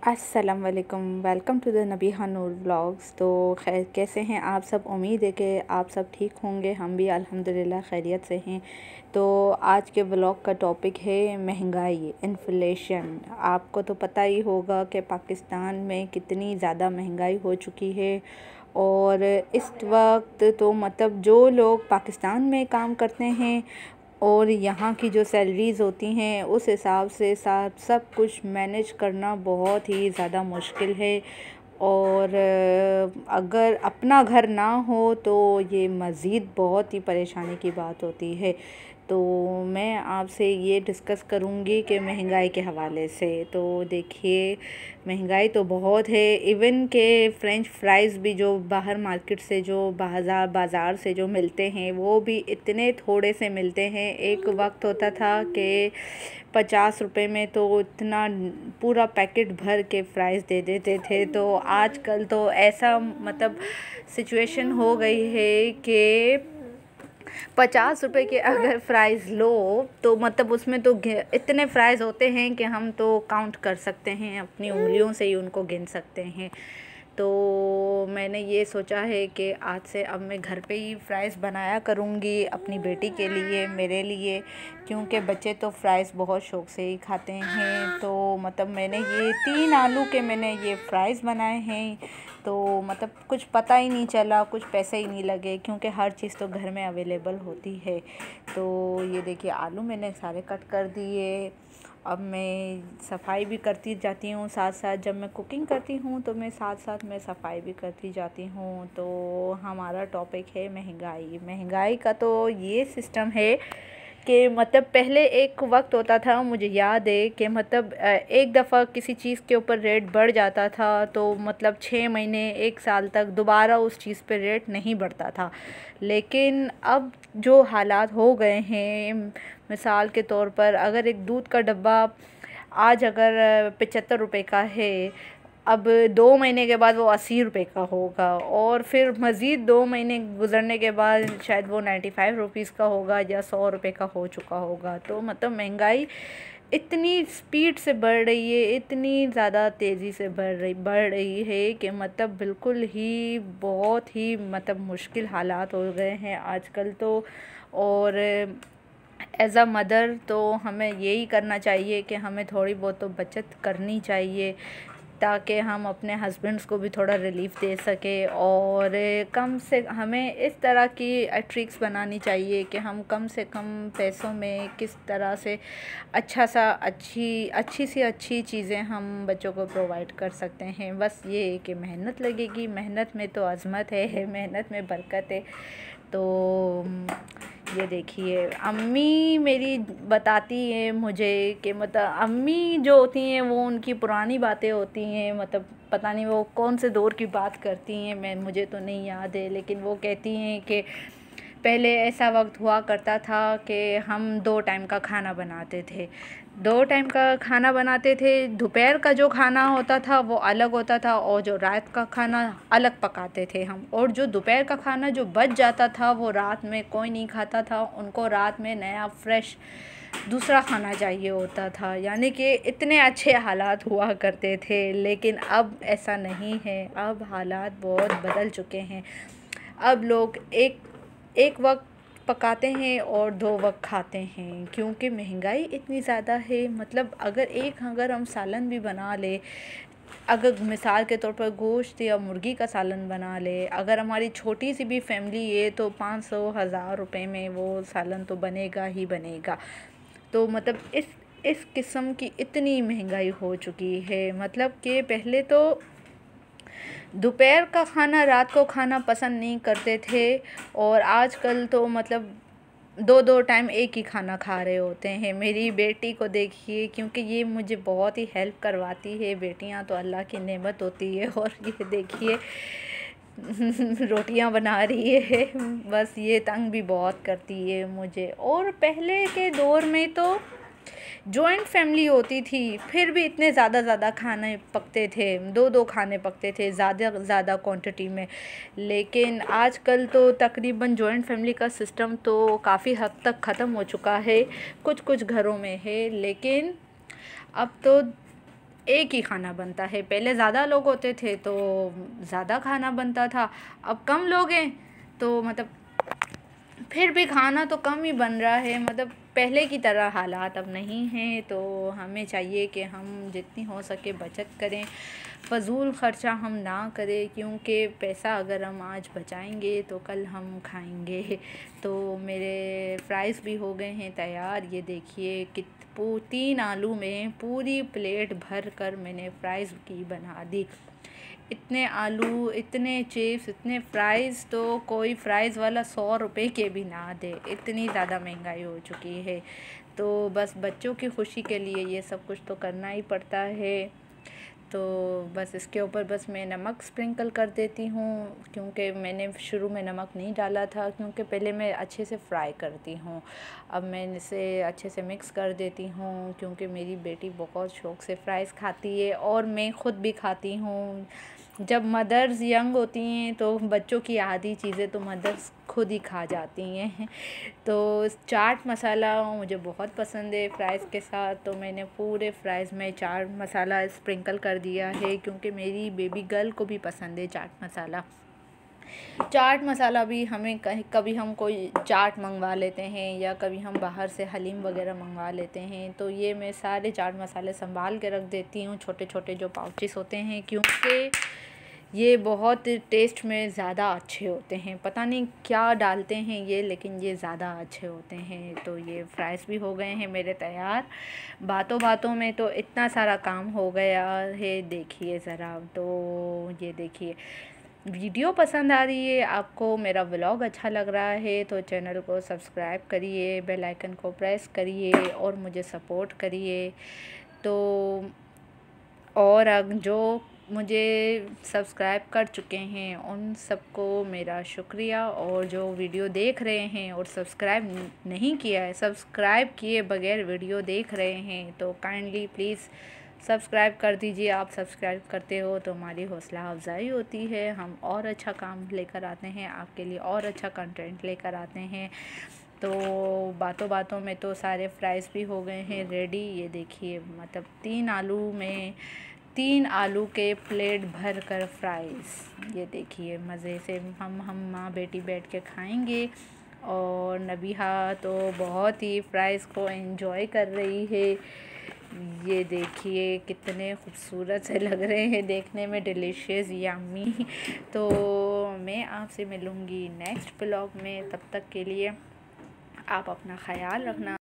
अस्सलाम वालेकुम, welcome to the Nabiha Noor vlogs. तो खैर कैसे हैं आप सब? उम्मीद है कि आप सब ठीक होंगे। हम भी अल्हम्दुलिल्लाह खैरियत से हैं। तो आज के व्लॉग का टॉपिक है महंगाई, इन्फ्लेशन। आपको तो पता ही होगा कि पाकिस्तान में कितनी ज़्यादा महंगाई हो चुकी है। और इस वक्त तो मतलब जो लोग पाकिस्तान में काम करते हैं और यहाँ की जो सैलरीज़ होती हैं उस हिसाब से साथ सब कुछ मैनेज करना बहुत ही ज़्यादा मुश्किल है। और अगर अपना घर ना हो तो ये मज़ीद बहुत ही परेशानी की बात होती है। तो मैं आपसे ये डिस्कस करूँगी कि महंगाई के हवाले से। तो देखिए, महंगाई तो बहुत है। इवन के फ़्रेंच फ्राइज़ भी जो बाहर मार्केट से जो बाज़ार से जो मिलते हैं वो भी इतने थोड़े से मिलते हैं। एक वक्त होता था कि 50 रुपए में तो इतना पूरा पैकेट भर के फ़्राइज़ दे देते थे। तो आजकल तो ऐसा मतलब सिचुएशन हो गई है कि 50 रुपए के अगर फ़्राइज़ लो तो मतलब उसमें तो इतने फ़्राइज़ होते हैं कि हम तो काउंट कर सकते हैं, अपनी उंगलियों से ही उनको गिन सकते हैं। तो मैंने ये सोचा है कि आज से अब मैं घर पे ही फ़्राइज़ बनाया करूँगी अपनी बेटी के लिए, मेरे लिए, क्योंकि बच्चे तो फ़्राइज़ बहुत शौक़ से ही खाते हैं। तो मतलब मैंने ये 3 आलू के मैंने ये फ़्राइज़ बनाए हैं। तो मतलब कुछ पता ही नहीं चला, कुछ पैसे ही नहीं लगे, क्योंकि हर चीज़ तो घर में अवेलेबल होती है। तो ये देखिए, आलू मैंने सारे कट कर दिए। अब मैं सफाई भी करती जाती हूँ साथ साथ। जब मैं कुकिंग करती हूँ तो मैं साथ साथ मैं सफाई भी करती जाती हूँ। तो हमारा टॉपिक है महंगाई। महंगाई का तो ये सिस्टम है कि मतलब पहले एक वक्त होता था, मुझे याद है कि मतलब एक दफ़ा किसी चीज़ के ऊपर रेट बढ़ जाता था तो मतलब 6 महीने 1 साल तक दोबारा उस चीज़ पे रेट नहीं बढ़ता था। लेकिन अब जो हालात हो गए हैं, मिसाल के तौर पर अगर एक दूध का डब्बा आज अगर 75 रुपए का है, अब 2 महीने के बाद वो 80 रुपए का होगा। और फिर मज़ीद 2 महीने गुज़रने के बाद शायद वो 95 रुपीज़ का होगा या 100 रुपए का हो चुका होगा। तो मतलब महंगाई इतनी स्पीड से बढ़ रही है, इतनी ज़्यादा तेज़ी से बढ़ रही है कि मतलब बिल्कुल ही बहुत ही मतलब मुश्किल हालात हो गए हैं आजकल तो। और एज़ अ मदर तो हमें यही करना चाहिए कि हमें थोड़ी बहुत तो बचत करनी चाहिए, ताकि हम अपने हस्बैंड्स को भी थोड़ा रिलीफ़ दे सकें। और कम से हमें इस तरह की ट्रिक्स बनानी चाहिए कि हम कम से कम पैसों में किस तरह से अच्छी सी अच्छी चीज़ें हम बच्चों को प्रोवाइड कर सकते हैं। बस ये है कि मेहनत लगेगी, मेहनत में तो अज़मत है, मेहनत में बरकत है। तो ये देखिए, अम्मी मेरी बताती हैं मुझे कि मतलब अम्मी जो होती हैं वो उनकी पुरानी बातें होती हैं। मतलब पता नहीं वो कौन से दौर की बात करती हैं, मुझे तो नहीं याद है। लेकिन वो कहती हैं कि पहले ऐसा वक्त हुआ करता था कि हम 2 टाइम का खाना बनाते थे। 2 टाइम का खाना बनाते थे। दोपहर का जो खाना होता था वो अलग होता था और जो रात का खाना अलग पकाते थे हम। और जो दोपहर का खाना जो बच जाता था वो रात में कोई नहीं खाता था, उनको रात में नया फ्रेश दूसरा खाना चाहिए होता था। यानी कि इतने अच्छे हालात हुआ करते थे। लेकिन अब ऐसा नहीं है, अब हालात बहुत बदल चुके हैं। अब लोग एक वक्त पकाते हैं और 2 वक्त खाते हैं, क्योंकि महंगाई इतनी ज़्यादा है। मतलब अगर हम सालन भी बना ले, अगर मिसाल के तौर पर गोश्त या मुर्गी का सालन बना ले, अगर हमारी छोटी सी भी फैमिली है तो 500-1000 रुपए में वो सालन तो बनेगा ही बनेगा। तो मतलब इस किस्म की इतनी महंगाई हो चुकी है। मतलब कि पहले तो दोपहर का खाना रात को खाना पसंद नहीं करते थे, और आजकल तो मतलब 2-2 टाइम एक ही खाना खा रहे होते हैं। मेरी बेटी को देखिए, क्योंकि ये मुझे बहुत ही हेल्प करवाती है। बेटियां तो अल्लाह की नेमत होती है। और ये देखिए रोटियां बना रही है। बस ये तंग भी बहुत करती है मुझे। और पहले के दौर में तो जॉइंट फैमिली होती थी, फिर भी इतने ज़्यादा खाने पकते थे, 2-2 खाने पकते थे ज़्यादा क्वांटिटी में। लेकिन आजकल तो तकरीबन जॉइंट फैमिली का सिस्टम तो काफ़ी हद तक ख़त्म हो चुका है। कुछ घरों में है, लेकिन अब तो एक ही खाना बनता है। पहले ज़्यादा लोग होते थे तो ज़्यादा खाना बनता था, अब कम लोग हैं तो मतलब फिर भी खाना तो कम ही बन रहा है। मतलब पहले की तरह हालात अब नहीं हैं, तो हमें चाहिए कि हम जितनी हो सके बचत करें, फ़ज़ूल ख़र्चा हम ना करें, क्योंकि पैसा अगर हम आज बचाएंगे तो कल हम खाएंगे। तो मेरे फ्राइज़ भी हो गए हैं तैयार। ये देखिए 3 आलू में पूरी प्लेट भर कर मैंने फ्राइज़ की बना दी। इतने आलू, इतने चिप्स, इतने फ्राइज़, तो कोई फ्राइज़ वाला 100 रुपए के भी ना दे, इतनी ज़्यादा महंगाई हो चुकी है। तो बस बच्चों की खुशी के लिए ये सब कुछ तो करना ही पड़ता है। तो बस इसके ऊपर बस मैं नमक स्प्रिंकल कर देती हूँ, क्योंकि मैंने शुरू में नमक नहीं डाला था, क्योंकि पहले मैं अच्छे से फ्राई करती हूँ। अब मैं इसे अच्छे से मिक्स कर देती हूँ, क्योंकि मेरी बेटी बहुत शौक़ से फ्राइज़ खाती है और मैं ख़ुद भी खाती हूँ। जब मदर्स यंग होती हैं तो बच्चों की आधी चीज़ें तो मदर्स खुद ही खा जाती हैं। तो चाट मसाला मुझे बहुत पसंद है फ्राइज़ के साथ, तो मैंने पूरे फ्राइज़ में चाट मसाला स्प्रिंकल कर दिया है, क्योंकि मेरी बेबी गर्ल को भी पसंद है चाट मसाला। चाट मसाला भी हमें कभी हम कोई चाट मंगवा लेते हैं या कभी हम बाहर से हलीम वगैरह मंगवा लेते हैं, तो ये मैं सारे चाट मसाले संभाल के रख देती हूँ, छोटे छोटे जो पाउचेस होते हैं, क्योंकि ये बहुत टेस्ट में ज़्यादा अच्छे होते हैं। पता नहीं क्या डालते हैं ये, लेकिन ये ज़्यादा अच्छे होते हैं। तो ये फ्राइज़ भी हो गए हैं मेरे तैयार। बातों बातों में तो इतना सारा काम हो गया है, देखिए ज़रा। तो ये देखिए, वीडियो पसंद आ रही है आपको, मेरा व्लॉग अच्छा लग रहा है तो चैनल को सब्सक्राइब करिए, बेल आइकन को प्रेस करिए और मुझे सपोर्ट करिए। तो और जो मुझे सब्सक्राइब कर चुके हैं उन सबको मेरा शुक्रिया, और जो वीडियो देख रहे हैं और सब्सक्राइब नहीं किया है, सब्सक्राइब किए बगैर वीडियो देख रहे हैं, तो काइंडली प्लीज़ सब्सक्राइब कर दीजिए। आप सब्सक्राइब करते हो तो हमारी हौसला अफजाई होती है, हम और अच्छा काम लेकर आते हैं आपके लिए, और अच्छा कंटेंट लेकर आते हैं। तो बातों बातों में तो सारे फ्राइज़ भी हो गए हैं रेडी। ये देखिए, मतलब 3 आलू के प्लेट भर कर फ्राइज़। ये देखिए, मज़े से हम माँ बेटी बैठ के खाएंगे। और नबीहा तो बहुत ही फ्राइज़ को एंजॉय कर रही है। ये देखिए कितने खूबसूरत से लग रहे हैं देखने में, डिलीशियस, यम्मी। तो मैं आपसे मिलूँगी नेक्स्ट ब्लॉग में, तब तक के लिए आप अपना ख़याल रखना।